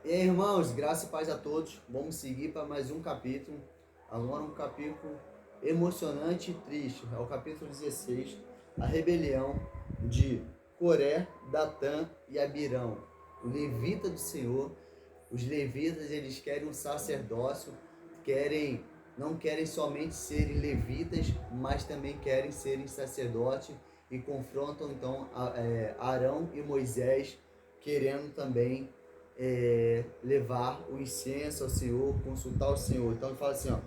E aí, irmãos, graça e paz a todos. Vamos seguir para mais um capítulo. Agora um capítulo emocionante e triste. É o capítulo 16, a rebelião de Coré, Datã e Abirão. O levita do Senhor. Os levitas, eles querem um sacerdócio, não querem somente serem levitas, mas também querem serem sacerdotes e confrontam então Arão e Moisés, querendo também levar o incenso ao Senhor, consultar o Senhor. Então ele fala assim, ó: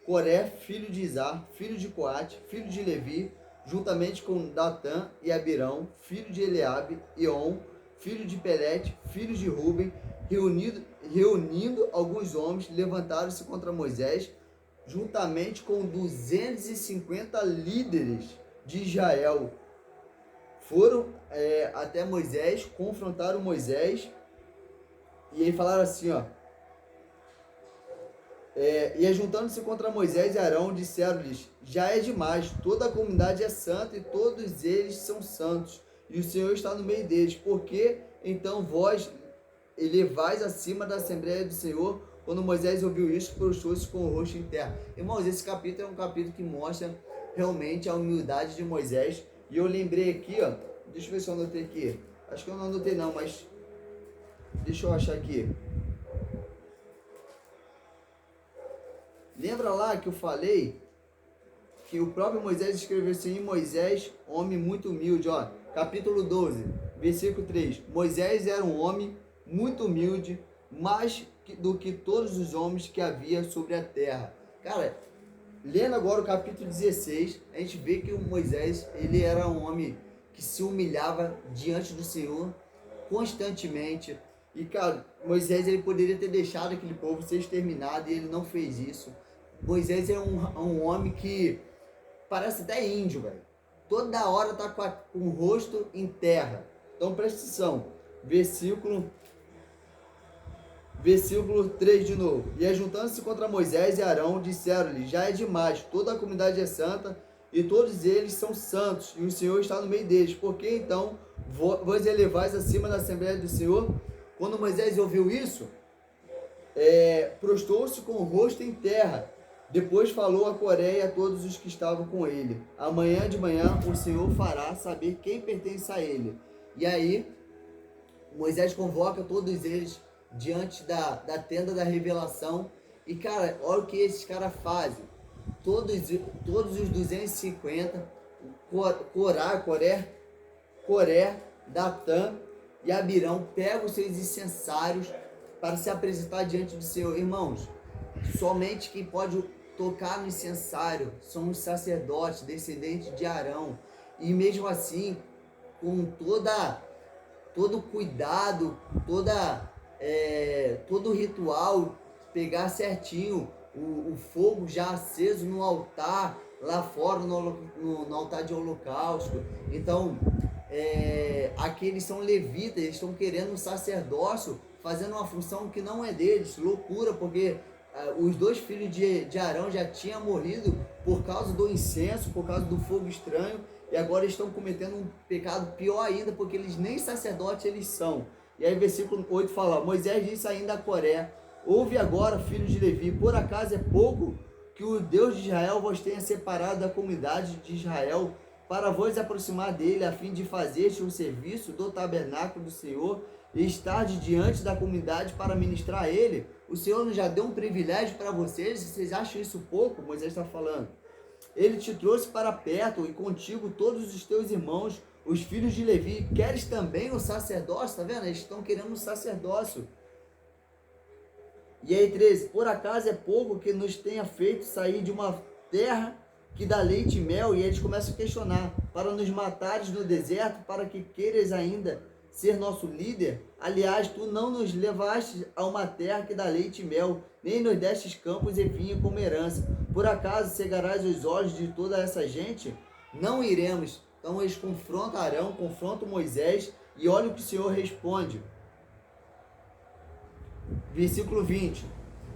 Coré, filho de Izar, filho de Coate, filho de Levi, juntamente com Datã e Abirão, filho de Eliabe, e On, filho de Pelete, filho de Ruben, reunindo alguns homens, levantaram-se contra Moisés, juntamente com 250 líderes de Israel. Foram até Moisés, confrontaram Moisés, e aí falaram assim, ó: e ajuntando-se contra Moisés e Arão, disseram-lhes: já é demais, toda a comunidade é santa e todos eles são santos, e o Senhor está no meio deles. Por que então vós elevais acima da Assembleia do Senhor? Quando Moisés ouviu isso, prostrou-se com o rosto em terra. Irmãos, esse capítulo é um capítulo que mostra realmente a humildade de Moisés. E eu lembrei aqui, ó, deixa eu ver se eu anotei aqui. Acho que eu não anotei não, mas deixa eu achar aqui. Lembra lá que eu falei que o próprio Moisés escreveu assim: Moisés, homem muito humilde, ó, capítulo 12, versículo 3. Moisés era um homem muito humilde, mais do que todos os homens que havia sobre a terra. Cara, lendo agora o capítulo 16, a gente vê que o Moisés, ele era um homem que se humilhava diante do Senhor constantemente. E, cara, Moisés, ele poderia ter deixado aquele povo ser exterminado e ele não fez isso. Moisés é um homem que parece até índio, velho. Toda hora tá com o rosto em terra. Então presta atenção. Versículo 3 de novo. E ajuntando-se contra Moisés e Arão, disseram-lhe: já é demais, toda a comunidade é santa e todos eles são santos, e o Senhor está no meio deles. Por que então vos elevais acima da Assembleia do Senhor? Quando Moisés ouviu isso, prostrou-se com o rosto em terra. Depois falou a Coré e a todos os que estavam com ele: amanhã de manhã o Senhor fará saber quem pertence a ele. E aí Moisés convoca todos eles diante da tenda da revelação. E, cara, olha o que esses caras fazem. Todos os 250, Coré, Datã e Abirão, pegam os seus incensários para se apresentar diante do Senhor. Irmãos, somente quem pode tocar no incensário são os sacerdotes, descendentes de Arão. E mesmo assim, com todo cuidado, todo ritual, pegar certinho o fogo já aceso no altar, lá fora no altar de holocausto. Então, aqui eles são levitas, eles estão querendo um sacerdócio, fazendo uma função que não é deles. Loucura, porque os dois filhos de Arão já tinham morrido por causa do incenso, por causa do fogo estranho, e agora estão cometendo um pecado pior ainda, porque eles nem sacerdotes eles são. E aí versículo 8 fala: Moisés disse ainda a Coré: ouve agora, filhos de Levi, por acaso é pouco que o Deus de Israel vos tenha separado da comunidade de Israel, para vos aproximar dele, a fim de fazer o serviço do tabernáculo do Senhor, e estar diante da comunidade para ministrar a ele? O Senhor não já deu um privilégio para vocês? Vocês acham isso pouco? Moisés está falando. Ele te trouxe para perto, e contigo todos os teus irmãos, os filhos de Levi. Queres também o sacerdócio? Tá vendo? Eles estão querendo um sacerdócio. E aí 13, por acaso é pouco que nos tenha feito sair de uma terra que dá leite e mel? E eles começam a questionar: para nos matares no deserto, para que queiras ainda ser nosso líder? Aliás, tu não nos levaste a uma terra que dá leite e mel, nem nos destes campos e vinho como herança. Por acaso cegarás os olhos de toda essa gente? Não iremos. Então eles confrontam Arão, confrontam Moisés, e olha o que o Senhor responde. Versículo 20.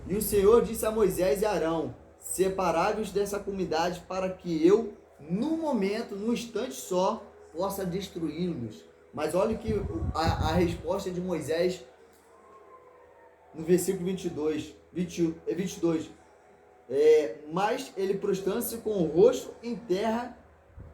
E o Senhor disse a Moisés e Arão: separai-vos dessa comunidade, para que eu, no momento, num instante só, possa destruí-los. Mas olha que a resposta de Moisés no versículo 22, mas ele prostrando-se com o rosto em terra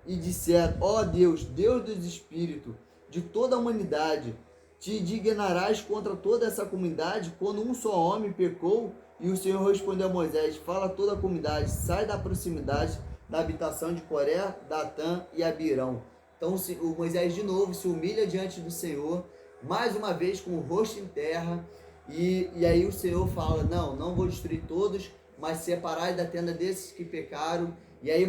e disseram: ó Deus, Deus dos espíritos, de toda a humanidade, te indignarás contra toda essa comunidade quando um só homem pecou? E o Senhor respondeu a Moisés: fala a toda a comunidade, sai da proximidade da habitação de Coré, Datã e Abirão. Então o Moisés de novo se humilha diante do Senhor, mais uma vez com o rosto em terra, e aí o Senhor fala: não vou destruir todos, mas separai da tenda desses que pecaram. E aí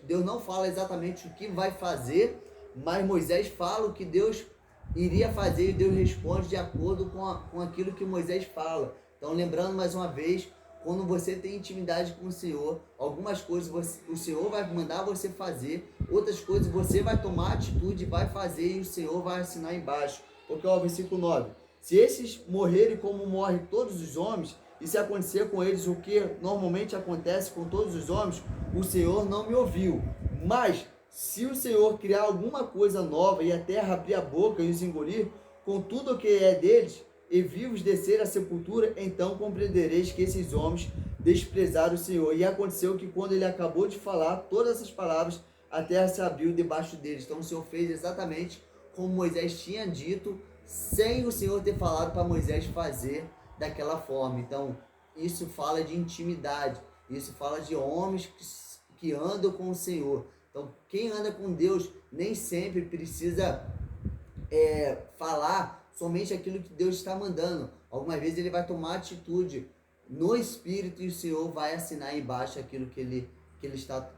Deus não fala exatamente o que vai fazer, mas Moisés fala o que Deus iria fazer, e Deus responde de acordo com aquilo que Moisés fala. Então, lembrando mais uma vez, quando você tem intimidade com o Senhor, algumas coisas o Senhor vai mandar você fazer, outras coisas você vai tomar atitude, vai fazer, e o Senhor vai assinar embaixo. Porque, versículo 9, se esses morrerem como morrem todos os homens, e se acontecer com eles o que normalmente acontece com todos os homens, o Senhor não me ouviu. Mas, se o Senhor criar alguma coisa nova e a terra abrir a boca e os engolir, com tudo o que é deles, e vivos descer à sepultura, então compreendereis que esses homens desprezaram o Senhor. E aconteceu que quando ele acabou de falar todas essas palavras, a terra se abriu debaixo deles. Então o Senhor fez exatamente como Moisés tinha dito, sem o Senhor ter falado para Moisés fazer daquela forma. Então isso fala de intimidade, isso fala de homens que andam com o Senhor. Então quem anda com Deus nem sempre precisa falar somente aquilo que Deus está mandando. Algumas vezes ele vai tomar atitude no Espírito e o Senhor vai assinar embaixo aquilo que ele está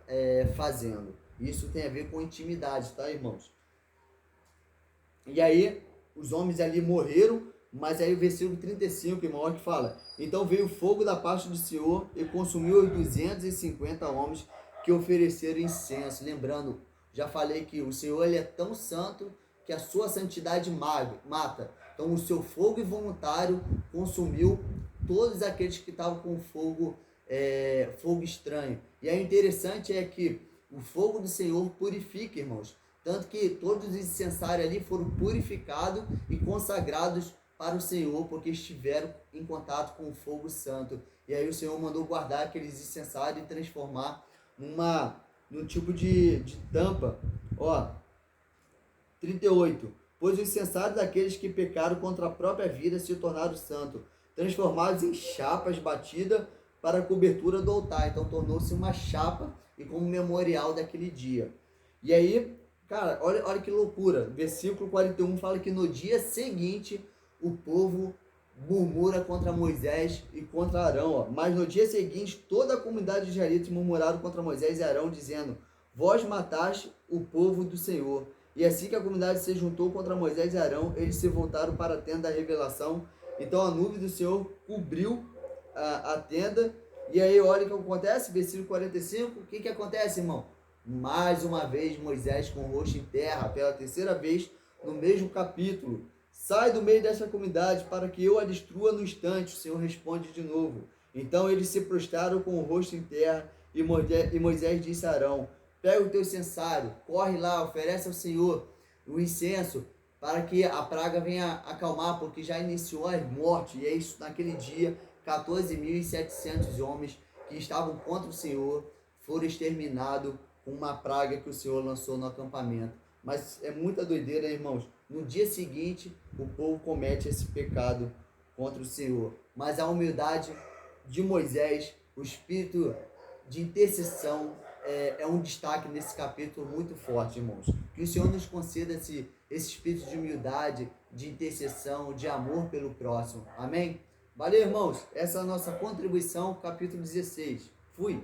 fazendo. Isso tem a ver com intimidade, tá, irmãos? E aí, os homens ali morreram, mas aí o versículo 35, irmão, que fala: então veio fogo da parte do Senhor e consumiu os 250 homens que ofereceram incenso. Lembrando, já falei que o Senhor ele é tão santo que a sua santidade mata. Então o seu fogo involuntário consumiu todos aqueles que estavam com fogo estranho. E aí o interessante é que o fogo do Senhor purifica, irmãos. Tanto que todos os incensários ali foram purificados e consagrados para o Senhor, porque estiveram em contato com o fogo santo. E aí o Senhor mandou guardar aqueles incensários e transformar num tipo de tampa. 38. Pois os incensários daqueles que pecaram contra a própria vida se tornaram santos, transformados em chapas batidas para a cobertura do altar. Então tornou-se uma chapa e como memorial daquele dia. E aí, cara, olha que loucura. Versículo 41 fala que no dia seguinte o povo murmura contra Moisés e contra Arão. Mas no dia seguinte toda a comunidade de israelitas murmuraram contra Moisés e Arão, dizendo: vós mataste o povo do Senhor. E assim que a comunidade se juntou contra Moisés e Arão, eles se voltaram para a tenda da revelação. Então a nuvem do Senhor cobriu a tenda. E aí olha o que acontece, versículo 45. O que acontece, irmão? Mais uma vez Moisés com o rosto em terra, pela terceira vez no mesmo capítulo: sai do meio dessa comunidade para que eu a destrua no instante. O Senhor responde de novo. Então eles se prostraram com o rosto em terra, e Moisés disse a Arão: pega o teu incensário, corre lá, oferece ao Senhor o incenso, para que a praga venha acalmar, porque já iniciou as mortes. E é isso, naquele dia, 14.700 homens que estavam contra o Senhor foram exterminados com uma praga que o Senhor lançou no acampamento. Mas é muita doideira, irmãos. No dia seguinte, o povo comete esse pecado contra o Senhor. Mas a humildade de Moisés, o espírito de intercessão, é um destaque nesse capítulo muito forte, irmãos. Que o Senhor nos conceda esse espírito de humildade, de intercessão, de amor pelo próximo. Amém? Valeu, irmãos. Essa é a nossa contribuição, capítulo 16. Fui!